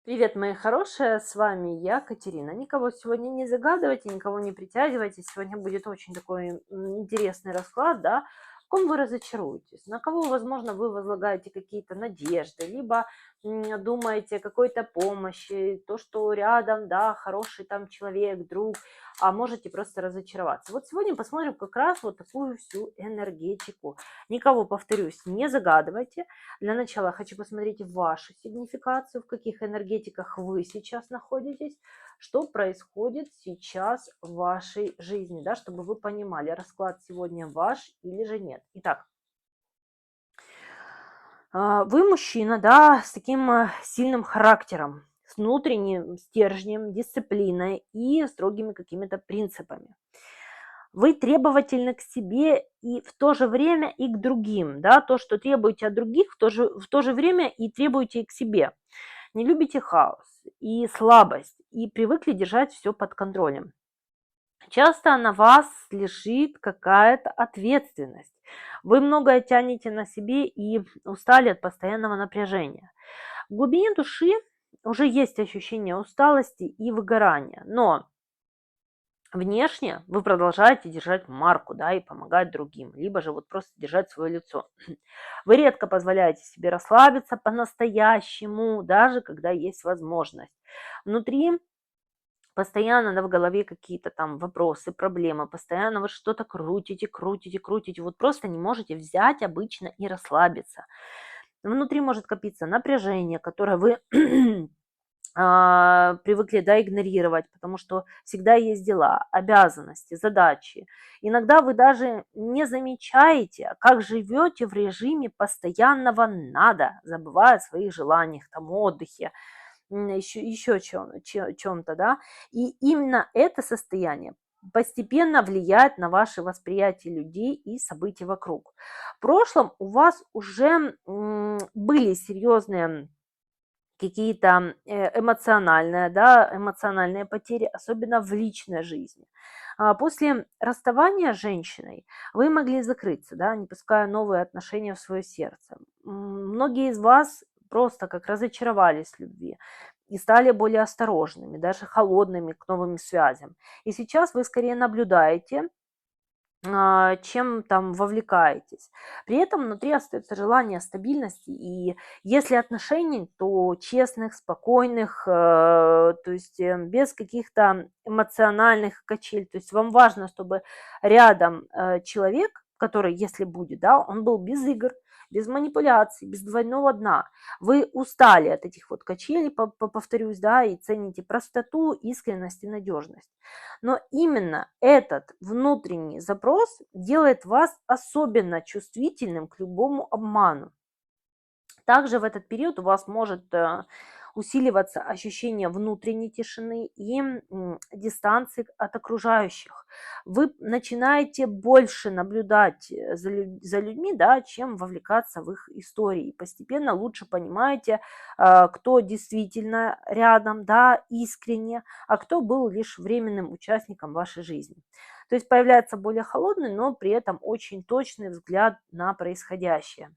Привет, мои хорошие, с вами я, Катерина. Никого сегодня не загадывайте, никого не притягивайте. Сегодня будет очень такой интересный расклад, да, в ком вы разочаруетесь, на кого, возможно, вы возлагаете какие-то надежды, либо думаете о какой-то помощи, то, что рядом, да, хороший там человек, друг, а можете просто разочароваться. Вот сегодня посмотрим как раз вот такую всю энергетику. Никого, повторюсь, не загадывайте. Для начала хочу посмотреть вашу сигнификацию, в каких энергетиках вы сейчас находитесь, что происходит сейчас в вашей жизни, да, чтобы вы понимали, расклад сегодня ваш или же нет. Итак, вы мужчина, да, с таким сильным характером, с внутренним стержнем, дисциплиной и строгими какими-то принципами. Вы требовательны к себе и в то же время и к другим, да, то, что требуете от других, в то же время и требуете и к себе. Не любите хаос и слабость, и привыкли держать все под контролем. Часто на вас лежит какая-то ответственность. Вы многое тянете на себе и устали от постоянного напряжения. В глубине души уже есть ощущение усталости и выгорания, но внешне вы продолжаете держать марку, да, и помогать другим, либо же вот просто держать свое лицо. Вы редко позволяете себе расслабиться по-настоящему, даже когда есть возможность. Внутри постоянно, да, в голове какие-то там вопросы, проблемы, постоянно вы что-то крутите, крутите, крутите, вот просто не можете взять обычно и расслабиться. Внутри может копиться напряжение, которое вы привыкли, да, игнорировать, потому что всегда есть дела, обязанности, задачи. Иногда вы даже не замечаете, как живете в режиме постоянного надо, забывая о своих желаниях, там, отдыхе, еще чем-то, да. И именно это состояние постепенно влияет на ваше восприятие людей и событий вокруг. В прошлом у вас уже были серьезные какие-то эмоциональные, да, эмоциональные потери, особенно в личной жизни. После расставания с женщиной вы могли закрыться, да, не пуская новые отношения в свое сердце. Многие из вас просто как разочаровались в любви и стали более осторожными, даже холодными к новым связям. И сейчас вы скорее наблюдаете, чем там вовлекаетесь. При этом внутри остается желание стабильности, и если отношений, то честных, спокойных, то есть без каких-то эмоциональных качель. То есть вам важно, чтобы рядом человек, который, если будет, да, он был без игр, без манипуляций, без двойного дна. Вы устали от этих вот качелей, повторюсь, да, и цените простоту, искренность и надежность. Но именно этот внутренний запрос делает вас особенно чувствительным к любому обману. Также в этот период у вас может усиливаться ощущение внутренней тишины и дистанции от окружающих. Вы начинаете больше наблюдать за людьми, да, чем вовлекаться в их истории. Постепенно лучше понимаете, кто действительно рядом, да, искренне, а кто был лишь временным участником вашей жизни. То есть появляется более холодный, но при этом очень точный взгляд на происходящее.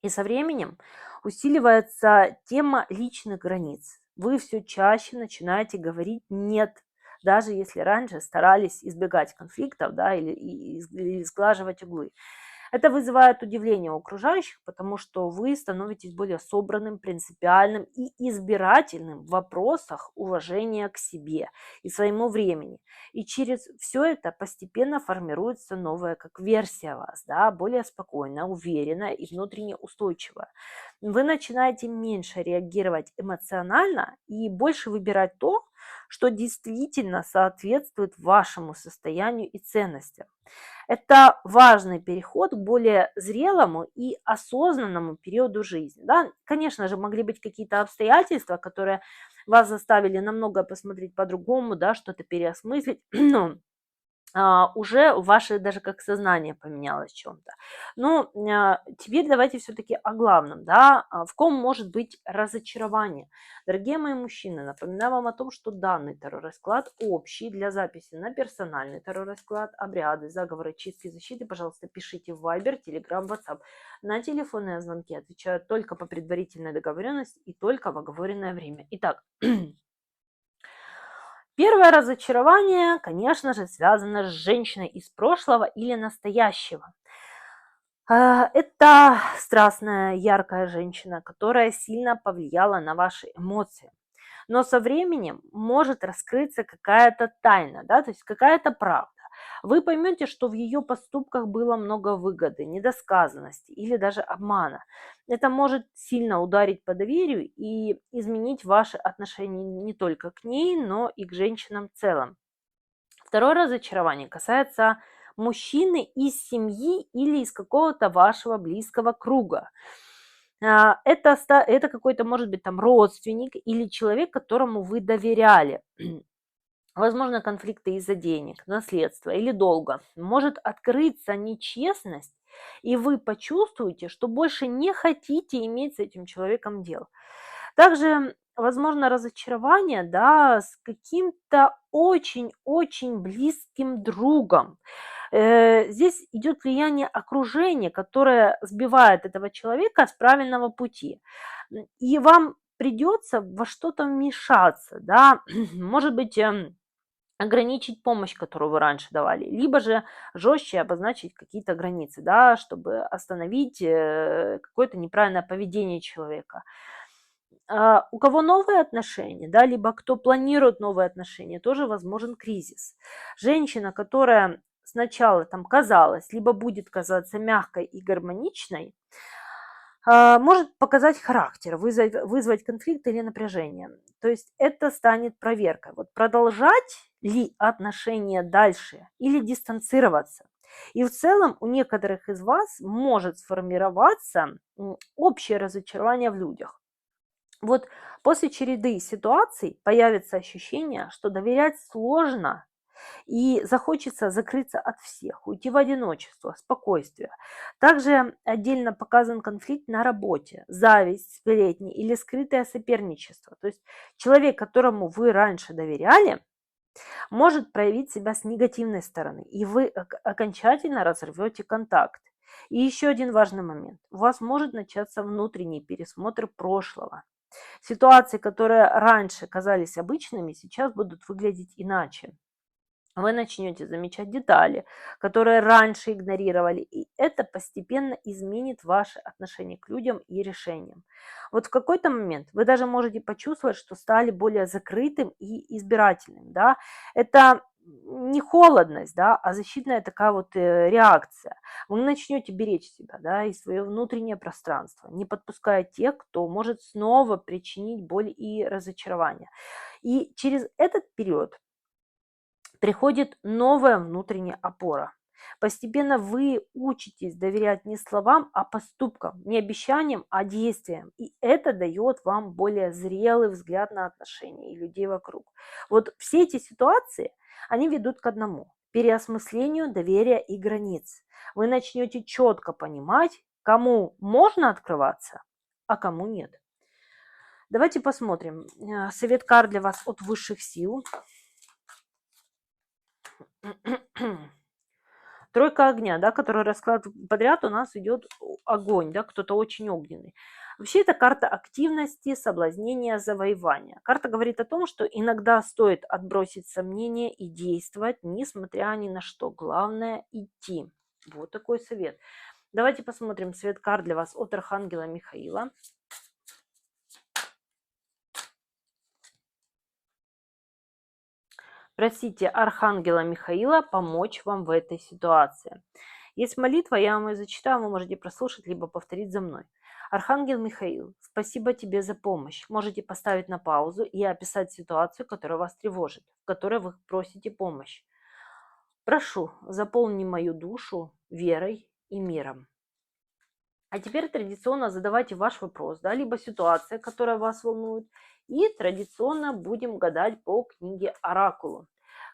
И со временем усиливается тема личных границ. Вы все чаще начинаете говорить «нет», даже если раньше старались избегать конфликтов, да, или сглаживать углы. Это вызывает удивление у окружающих, потому что вы становитесь более собранным, принципиальным и избирательным в вопросах уважения к себе и своему времени. И через все это постепенно формируется новая как версия вас, да, более спокойная, уверенная и внутренне устойчивая. Вы начинаете меньше реагировать эмоционально и больше выбирать то, что действительно соответствует вашему состоянию и ценностям. Это важный переход к более зрелому и осознанному периоду жизни. Да? Конечно же, могли быть какие-то обстоятельства, которые вас заставили намного посмотреть по-другому, да, что-то переосмыслить, но уже ваше даже как сознание поменялось в чем-то. Ну, теперь давайте все-таки о главном, да, в ком может быть разочарование. Дорогие мои мужчины, напоминаю вам о том, что данный террор-расклад общий для записи на персональный террор-расклад, обряды, заговоры, чистки, защиты, пожалуйста, пишите в Viber, Telegram, WhatsApp. На телефонные звонки отвечаю только по предварительной договоренности и только в оговоренное время. Итак, первое разочарование, конечно же, связано с женщиной из прошлого или настоящего. Это страстная, яркая женщина, которая сильно повлияла на ваши эмоции. Но со временем может раскрыться какая-то тайна, да, то есть какая-то правда. Вы поймете, что в ее поступках было много выгоды, недосказанности или даже обмана. Это может сильно ударить по доверию и изменить ваши отношения не только к ней, но и к женщинам в целом. Второе разочарование касается мужчины из семьи или из какого-то вашего близкого круга. Это какой-то, может быть, там родственник или человек, которому вы доверяли. Возможно, конфликты из-за денег, наследства или долга. Может открыться нечестность, и вы почувствуете, что больше не хотите иметь с этим человеком дело. Также, возможно, разочарование, да, с каким-то очень-очень близким другом. Здесь идет влияние окружения, которое сбивает этого человека с правильного пути. И вам придется во что-то вмешаться, да, может быть, ограничить помощь, которую вы раньше давали, либо же жестче обозначить какие-то границы, да, чтобы остановить какое-то неправильное поведение человека. У кого новые отношения, да, либо кто планирует новые отношения, тоже возможен кризис. Женщина, которая сначала там казалась, либо будет казаться мягкой и гармоничной, может показать характер, вызвать конфликт или напряжение. То есть это станет проверкой. Вот продолжать ли отношения дальше или дистанцироваться. И в целом у некоторых из вас может сформироваться общее разочарование в людях. Вот после череды ситуаций появится ощущение, что доверять сложно, и захочется закрыться от всех, уйти в одиночество, спокойствие. Также отдельно показан конфликт на работе, зависть, сплетни или скрытое соперничество. То есть человек, которому вы раньше доверяли, может проявить себя с негативной стороны, и вы окончательно разорвете контакт. И еще один важный момент. У вас может начаться внутренний пересмотр прошлого. Ситуации, которые раньше казались обычными, сейчас будут выглядеть иначе. Вы начнете замечать детали, которые раньше игнорировали, и это постепенно изменит ваше отношение к людям и решениям. Вот в какой-то момент вы даже можете почувствовать, что стали более закрытым и избирательным, да. Это не холодность, да, а защитная такая вот реакция. Вы начнете беречь себя, да, и свое внутреннее пространство, не подпуская тех, кто может снова причинить боль и разочарование. И через этот период приходит новая внутренняя опора. Постепенно вы учитесь доверять не словам, а поступкам, не обещаниям, а действиям. И это дает вам более зрелый взгляд на отношения и людей вокруг. Вот все эти ситуации, они ведут к одному – переосмыслению доверия и границ. Вы начнете четко понимать, кому можно открываться, а кому нет. Давайте посмотрим. Совет карт для вас от высших сил. Тройка огня, да, который расклад подряд у нас идет огонь, да, кто-то очень огненный. Вообще это карта активности, соблазнения, завоевания. Карта говорит о том, что иногда стоит отбросить сомнения и действовать, несмотря ни на что. Главное идти. Вот такой совет. Давайте посмотрим совет карт для вас от Архангела Михаила. Просите Архангела Михаила помочь вам в этой ситуации. Есть молитва, я вам ее зачитаю, вы можете прослушать, либо повторить за мной. Архангел Михаил, спасибо тебе за помощь. Можете поставить на паузу и описать ситуацию, которая вас тревожит, в которой вы просите помощь. Прошу, заполни мою душу верой и миром. А теперь традиционно задавайте ваш вопрос, да, либо ситуация, которая вас волнует. И традиционно будем гадать по книге Оракулу.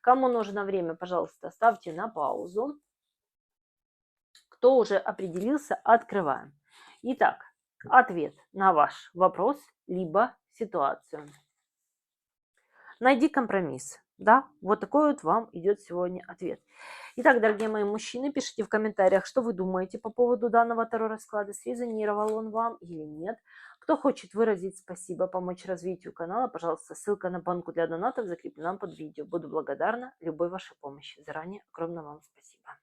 Кому нужно время, пожалуйста, ставьте на паузу. Кто уже определился, открываем. Итак, ответ на ваш вопрос либо ситуацию. Найди компромисс. Да, вот такой вот вам идет сегодня ответ. Итак, дорогие мои мужчины, пишите в комментариях, что вы думаете по поводу данного таро-расклада, срезонировал он вам или нет. Кто хочет выразить спасибо, помочь развитию канала, пожалуйста, ссылка на банку для донатов закреплена под видео. Буду благодарна любой вашей помощи. Заранее огромное вам спасибо.